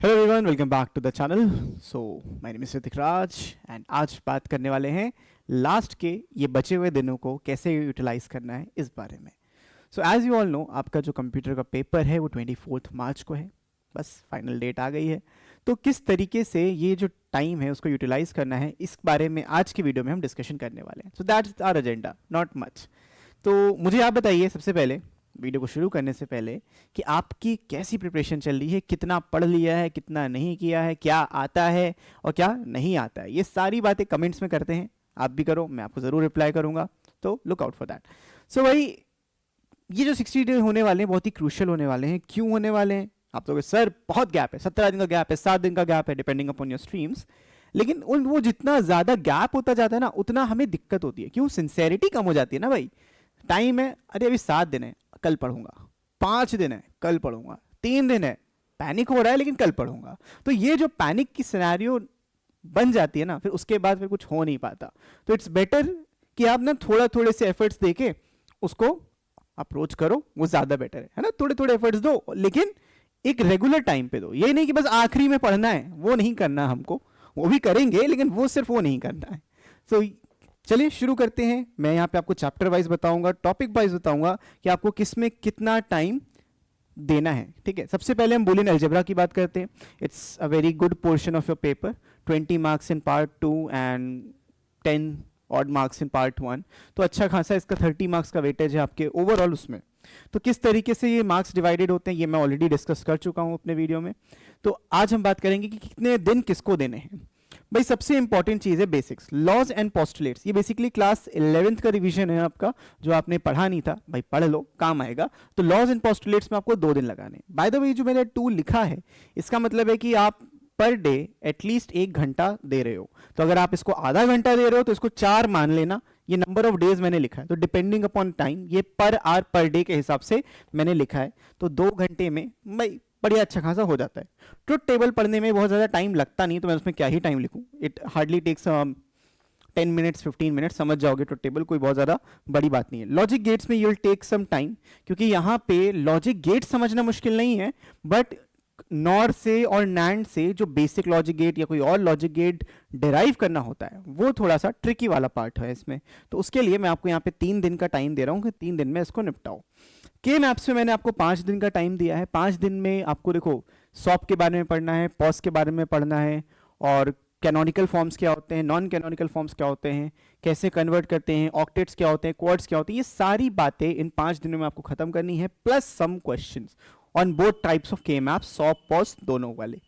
Hello everyone, welcome back to the channel. So my name is Hrithik Raj and आज बात करने वाले हैं लास्ट के ये बचे हुए दिनों को कैसे यूटिलाइज करना है इस बारे में। So as you all know, आपका जो कंप्यूटर का पेपर है वो 24 मार्च को है। बस फाइनल डेट आ गई है। तो किस तरीके से ये जो टाइम है उसको यूटिलाइज करना है, इस बारे में आज की वीडियो में हम डिस्कशन करने वाले हैं। So that's our agenda, not much. तो मुझे आप बताइए सबसे पहले, वीडियो को शुरू करने से पहले, कि आपकी कैसी प्रिपरेशन चल रही है, कितना पढ़ लिया है, कितना नहीं किया है, क्या आता है और क्या नहीं आता है। ये सारी बातें कमेंट्स में करते हैं, आप भी करो, मैं आपको ज़रूर रिप्लाई करूंगा। तो लुक आउट फॉर दैट। सो भाई, ये जो 60 डे होने वाले हैं बहुत ही क्रूशियल होने वाले हैं। क्यों होने वाले हैं? आप तो सर बहुत गैप है, 17 दिन का गैप है, 7 दिन का गैप है, डिपेंडिंग अपॉन योर स्ट्रीम्स। लेकिन उन वो जितना ज़्यादा गैप होता जाता है ना, उतना हमें दिक्कत होती है। क्यों? सिंसेरिटी कम हो जाती है ना भाई। टाइम है, अरे अभी 7 दिन है, कल पढ़ूंगा। 5 दिन है, कल पढ़ूंगा। 3 दिन है, पैनिक हो रहा है लेकिन कल पढ़ूंगा। तो ये जो पैनिक की सिनेरियो बन जाती है ना, फिर उसके बाद फिर कुछ हो नहीं पाता। तो इट्स बेटर कि आप ना थोड़े से एफर्ट्स देके उसको अप्रोच करो, वो ज़्यादा बेटर है ना। थोड़े थोड़े एफर्ट्स दो, लेकिन एक रेगुलर टाइम पे दो। ये नहीं कि बस आखिरी में पढ़ना है, वो नहीं करना हमको। वो भी करेंगे लेकिन वो सिर्फ वो नहीं करना है। सो चलिए शुरू करते हैं। मैं यहाँ पे आपको चैप्टर वाइज बताऊंगा, टॉपिक वाइज बताऊंगा कि आपको किस में कितना टाइम देना है। ठीक है, सबसे पहले हम बूलियन अलजेब्रा की बात करते हैं। It's a very good portion of your paper. 20 marks in part 2 and 10 odd marks in part 1। तो अच्छा खासा इसका 30 मार्क्स का वेटेज है आपके ओवरऑल उसमें। तो किस तरीके से ये मार्क्स डिवाइडेड होते हैं ये मैं ऑलरेडी डिस्कस कर चुका हूँ अपने वीडियो में। तो आज हम बात करेंगे कि कितने दिन किसको देने हैं। भाई सबसे इंपॉर्टेंट चीज़ है बेसिक्स, लॉज एंड पोस्टुलेट्स। ये बेसिकली क्लास 11th का रिवीजन है आपका, जो आपने पढ़ा नहीं था। भाई पढ़ लो, काम आएगा। तो लॉज एंड पोस्टुलेट्स में आपको 2 दिन लगाने हैं। बाय द वे, जो मैंने टूल लिखा है इसका मतलब है कि आप पर डे एटलीस्ट 1 घंटा दे रहे हो। तो अगर आप इसको आधा घंटा दे रहे हो तो इसको 4 मान लेना। ये नंबर ऑफ डेज मैंने लिखा है, तो डिपेंडिंग अपॉन टाइम, ये पर आवर पर डे के हिसाब से मैंने लिखा है। तो 2 घंटे में भाई बढ़िया अच्छा खासा हो जाता है। ट्रुथ टेबल पढ़ने में बहुत ज़्यादा टाइम लगता नहीं, तो मैं उसमें क्या ही टाइम लिखूँ। It hardly takes 10 minutes 15 minutes, समझ जाओगे ट्रुथ टेबल, कोई बहुत ज़्यादा बड़ी बात नहीं है। लॉजिक गेट्स में you will take some time, क्योंकि यहाँ पे लॉजिक गेट समझना मुश्किल नहीं है, बट नॉर से और नैंड से जो बेसिक लॉजिक गेट या कोई और लॉजिक गेट डिराइव करना होता है, वो थोड़ा सा ट्रिकी वाला पार्ट है इसमें। तो उसके लिए मैं आपको यहाँ पे 3 दिन का टाइम दे रहा हूँ कि 3 दिन में इसको निपटाओ। के मैप्स में मैंने आपको 5 दिन का टाइम दिया है। 5 दिन में आपको देखो सॉप के बारे में पढ़ना है, पॉज के बारे में पढ़ना है, और कैनोनिकल फॉर्म्स क्या होते हैं, नॉन कैनोनिकल फॉर्म्स क्या होते हैं, कैसे कन्वर्ट करते हैं, ऑक्टेट्स क्या होते हैं, क्वाड्स क्या होते हैं, ये सारी बातें इन 5 दिनों में आपको खत्म करनी है, plus some questions on both types of के मैप्स, सॉप पॉज दोनों वाले।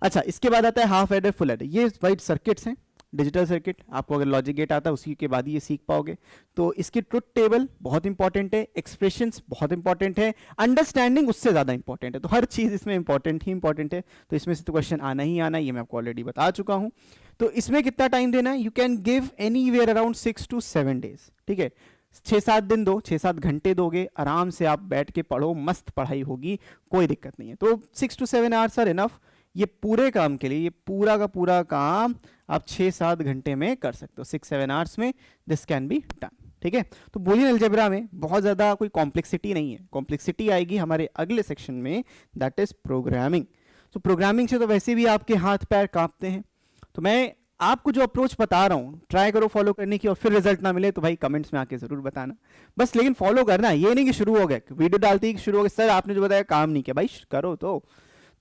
अच्छा, इसके बाद आता है हाफ एडर फुल एडर। ये वाइट सर्किट्स हैं, डिजिटल सर्किट। आपको अगर लॉजिक गेट आता है उसी के बाद ही ये सीख पाओगे। तो इसकी ट्रुथ टेबल बहुत इंपॉर्टेंट है, एक्सप्रेशंस बहुत इंपॉर्टेंट है, अंडरस्टैंडिंग उससे ज़्यादा इंपॉर्टेंट है। तो हर चीज़ इसमें इंपॉर्टेंट ही इंपॉर्टेंट है। तो इसमें से तो क्वेश्चन आना ही आना, ये मैं आपको ऑलरेडी बता चुका हूँ। तो इसमें कितना टाइम देना है? You can give anywhere around 6 to 7 days। ठीक है, 6-7 दिन दो, 6-7 घंटे दोगे, आराम से आप बैठ के पढ़ो, मस्त पढ़ाई होगी, कोई दिक्कत नहीं है। तो 6 to 7 आवर्स आर इनफ। ये पूरे काम के लिए, ये पूरा का पूरा काम आप 6-7 घंटे में कर सकते हो। 6-7 आवर्स में दिस कैन बी डन। ठीक है, तो बूलियन अलजेब्रा में बहुत ज़्यादा कोई कॉम्प्लेक्सिटी नहीं है। कॉम्प्लेक्सिटी आएगी हमारे अगले सेक्शन में, दैट इज प्रोग्रामिंग। तो प्रोग्रामिंग से तो वैसे भी आपके हाथ पैर कांपते हैं। तो मैं आपको जो अप्रोच बता रहा हूँ, ट्राई करो फॉलो करने की, और फिर रिजल्ट ना मिले तो भाई कमेंट्स में आके जरूर बताना बस। लेकिन फॉलो करना, ये नहीं कि शुरू हो गए वीडियो डालते ही शुरू हो गए सर आपने जो बताया काम नहीं किया। भाई करो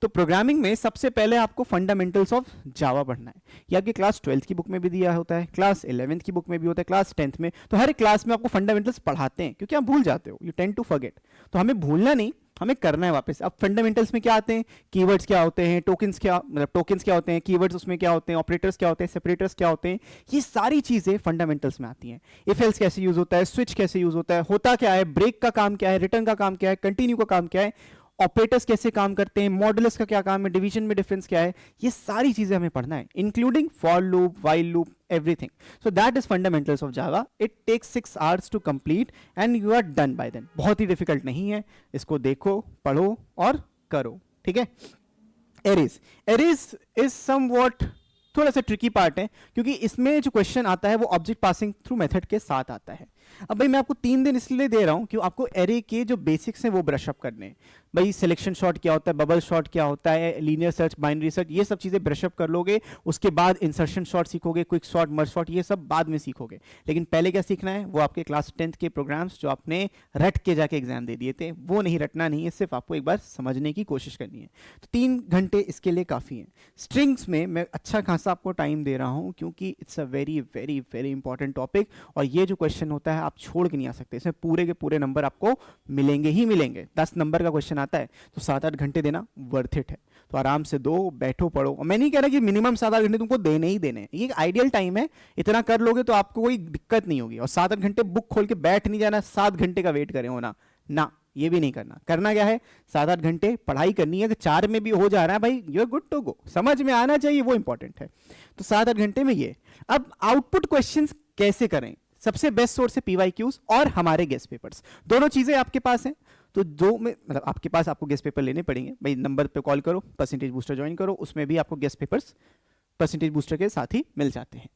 तो प्रोग्रामिंग में सबसे पहले आपको फंडामेंटल्स ऑफ जावा पढ़ना है। ये आपकी क्लास 12th की बुक में भी दिया होता है, क्लास 11th की बुक में भी होता है, क्लास 10th में। तो हर एक क्लास में आपको फंडामेंटल्स पढ़ाते हैं, क्योंकि आप भूल जाते हो, यू टेंड टू फॉरगेट। तो हमें भूलना नहीं, हमें करना है वापस। अब फंडामेंटल्स में क्या आते हैं? कीवर्ड्स क्या होते हैं, टोकन्स क्या, मतलब टोकन्स क्या होते हैं, कीवर्ड्स उसमें क्या होते हैं, ऑपरेटर्स क्या होते हैं, सेपरेटर्स क्या होते हैं, ये सारी चीजें फंडामेंटल्स में आती हैं। इफ एल्स कैसे यूज होता है, स्विच कैसे यूज होता है, होता क्या है, ब्रेक का काम क्या है, रिटर्न का काम क्या है, कंटिन्यू का काम क्या है, ऑपरेटर्स कैसे काम करते हैं, मॉडुलस का क्या काम है, डिवीजन में डिफरेंस क्या है, ये सारी चीजें हमें पढ़ना है, including for loop, while loop, everything. So that is fundamentals of Java. It takes 6 hours to complete and you are done by then. बहुत ही डिफिकल्ट नहीं है, इसको देखो, पढ़ो और करो। ठीक है, एरेज इज समवॉट थोड़ा सा ट्रिकी पार्ट है, क्योंकि इसमें जो क्वेश्चन आता है वो ऑब्जेक्ट पासिंग थ्रू मेथड के साथ आता है। अब भाई मैं आपको 3 दिन इसलिए दे रहा हूँ कि आपको एरे के जो बेसिक्स हैं वो ब्रश अप करने हैं। भाई सिलेक्शन शॉट क्या होता है, बबल शॉट क्या होता है, लीनियर सर्च, बाइनरी सर्च, ये सब चीज़ें ब्रश अप कर लोगे। उसके बाद इंसर्शन शॉट सीखोगे, क्विक शॉट, मर्ज शॉट, ये सब बाद में सीखोगे। लेकिन पहले क्या सीखना है, वो आपके क्लास 10th के प्रोग्राम्स जो आपने रट के जाके एग्जाम दे दिए थे, वो नहीं रटना नहीं है, सिर्फ आपको एक बार समझने की कोशिश करनी है। तो 3 घंटे इसके लिए काफ़ी हैं। स्ट्रिंग्स में मैं अच्छा खासा आपको टाइम दे रहा हूँ क्योंकि it's a very very very important topic, और ये जो क्वेश्चन होता है आप छोड़ के नहीं आ सकते, इसमें पूरे के पूरे नंबर आपको मिलेंगे ही मिलेंगे। 10 नंबर का क्वेश्चन आता है तो 7-8 घंटे देना वर्थ इट है। तो आराम से दो, बैठो, पढ़ो। और मैं नहीं कह रहा कि मिनिमम 7-8 घंटे तुमको देने ही देने हैं, ये एक आइडियल टाइम है, इतना कर लोगे तो आपको कोई दिक्कत नहीं होगी। और 7-8 घंटे बुक खोल के बैठ नहीं जाना, 7 घंटे का वेट करें होना ना, ये भी नहीं करना। करना क्या है, 7-8 घंटे पढ़ाई करनी है। कि 4 में भी हो जा रहा है भाई, you are good to go, समझ में आना चाहिए, वो इंपॉर्टेंट है। तो 7-8 घंटे में ये। अब आउटपुट क्वेश्चंस कैसे करें, सबसे बेस्ट सोर्स है पीवाईक्यूज और हमारे गेस्ट पेपर्स, दोनों चीजें आपके पास हैं। तो दो में मतलब आपके पास आपको गेस्ट पेपर लेने पड़ेंगे भाई। नंबर पे कॉल करो, परसेंटेज बूस्टर ज्वाइन करो, उसमें भी आपको गेस्ट पेपर्स परसेंटेज बूस्टर के साथ ही मिल जाते हैं।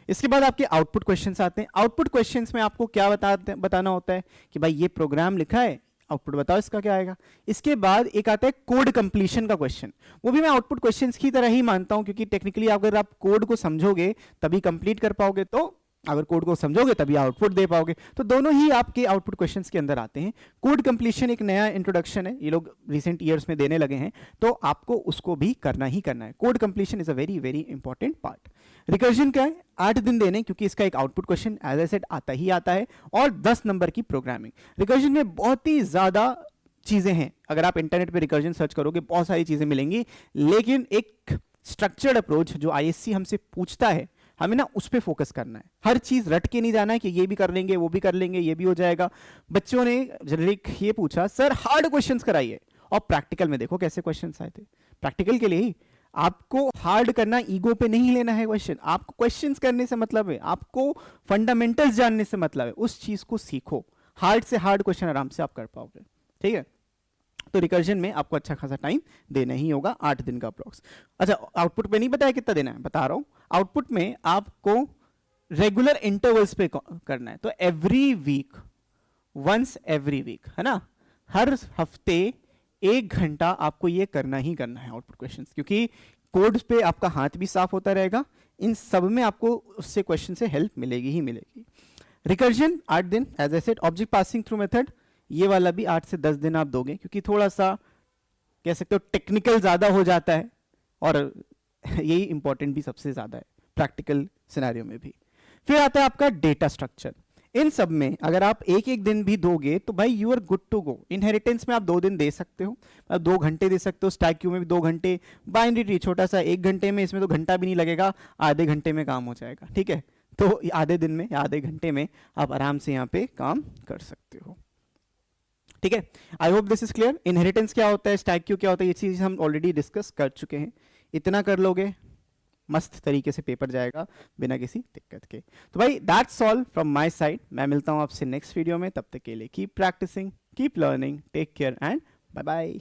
इसके बाद आपके आउटपुट क्वेश्चंस आते हैं। आउटपुट क्वेश्चंस में आपको क्या बताना होता है कि भाई ये प्रोग्राम लिखा है, आउटपुट बताओ इसका क्या आएगा। इसके बाद एक आता है कोड कंप्लीशन का क्वेश्चन, वो भी मैं आउटपुट क्वेश्चंस की तरह ही मानता हूं, क्योंकि टेक्निकली अगर आप कोड को समझोगे तभी कंप्लीट कर पाओगे, तो अगर कोड को समझोगे तभी आउटपुट दे पाओगे। तो दोनों ही आपके आउटपुट क्वेश्चंस के अंदर आते हैं। कोड कंप्लीशन एक नया इंट्रोडक्शन है, ये लोग रिसेंट ईयर्स में देने लगे हैं, तो आपको उसको भी करना ही करना है। Code completion is a very very important part. Recursion क्या है, 8 दिन देने, क्योंकि इसका एक output question as I said आता ही आता है, और 10 नंबर की प्रोग्रामिंग। रिकर्जन में बहुत ही ज्यादा चीजें हैं, अगर आप इंटरनेट पे रिकर्जन सर्च करोगे बहुत सारी चीजें मिलेंगी, लेकिन एक स्ट्रक्चर्ड अप्रोच जो आईएससी हमसे पूछता है, हमें ना उस पर फोकस करना है। हर चीज रट के नहीं जाना है कि ये भी कर लेंगे, वो भी कर लेंगे, ये भी हो जाएगा। बच्चों ने जनरली ये पूछा, सर हार्ड क्वेश्चंस कराइए, और प्रैक्टिकल में देखो कैसे क्वेश्चंस आए थे। प्रैक्टिकल के लिए ही आपको हार्ड करना, ईगो पे नहीं लेना है क्वेश्चन, आपको क्वेश्चंस करने से मतलब है, आपको फंडामेंटल्स जानने से मतलब है, उस चीज को सीखो। हार्ड से हार्ड क्वेश्चन आराम से आप कर पाओगे, ठीक है। तो रिकर्जन में आपको अच्छा खासा टाइम देना ही होगा, 8 दिन का अप्रोक्स। अच्छा, आउटपुट पे नहीं बताया कितना देना है, बता रहा हूं। आउटपुट में आपको रेगुलर इंटरवल्स पे करना है, तो every week, once every week, है ना, हर हफ्ते 1 घंटा आपको ये करना ही करना है आउटपुट क्वेश्चंस, क्योंकि कोड्स पे आपका हाथ भी साफ होता रहेगा, इन सब में आपको उससे क्वेश्चन से हेल्प मिलेगी ही मिलेगी। रिकर्जन 8 दिन, as I said. Object passing through method, ये वाला भी 8 से 10 दिन आप दोगे, क्योंकि थोड़ा सा कह सकते हो टेक्निकल ज्यादा हो जाता है, और यही इंपॉर्टेंट भी सबसे ज्यादा है प्रैक्टिकल सिनेरियो में भी। फिर आता है आपका डेटा स्ट्रक्चर। इन सब में अगर आप एक एक दिन भी दोगे तो भाई you are good to go. Inheritance में आप 2 दिन दे सकते हो, आप 2 घंटे दे सकते हो, स्टैक क्यू में भी 2 घंटे, बाइनरी ट्री छोटा सा 1 घंटे में, इसमें तो घंटा भी नहीं लगेगा, आधे घंटे में काम हो जाएगा, ठीक है। तो आधे दिन में या आधे घंटे में आप आराम से यहाँ पे काम कर सकते हो, ठीक है। I hope this is clear. Inheritance क्या होता है, स्टैक क्यू क्या होता है, ये चीज हम ऑलरेडी डिस्कस कर चुके हैं। इतना कर लोगे, मस्त तरीके से पेपर जाएगा बिना किसी दिक्कत के। तो भाई that's all from my side. मैं मिलता हूं आपसे नेक्स्ट वीडियो में, तब तक के लिए keep practicing, keep learning, take care and bye bye.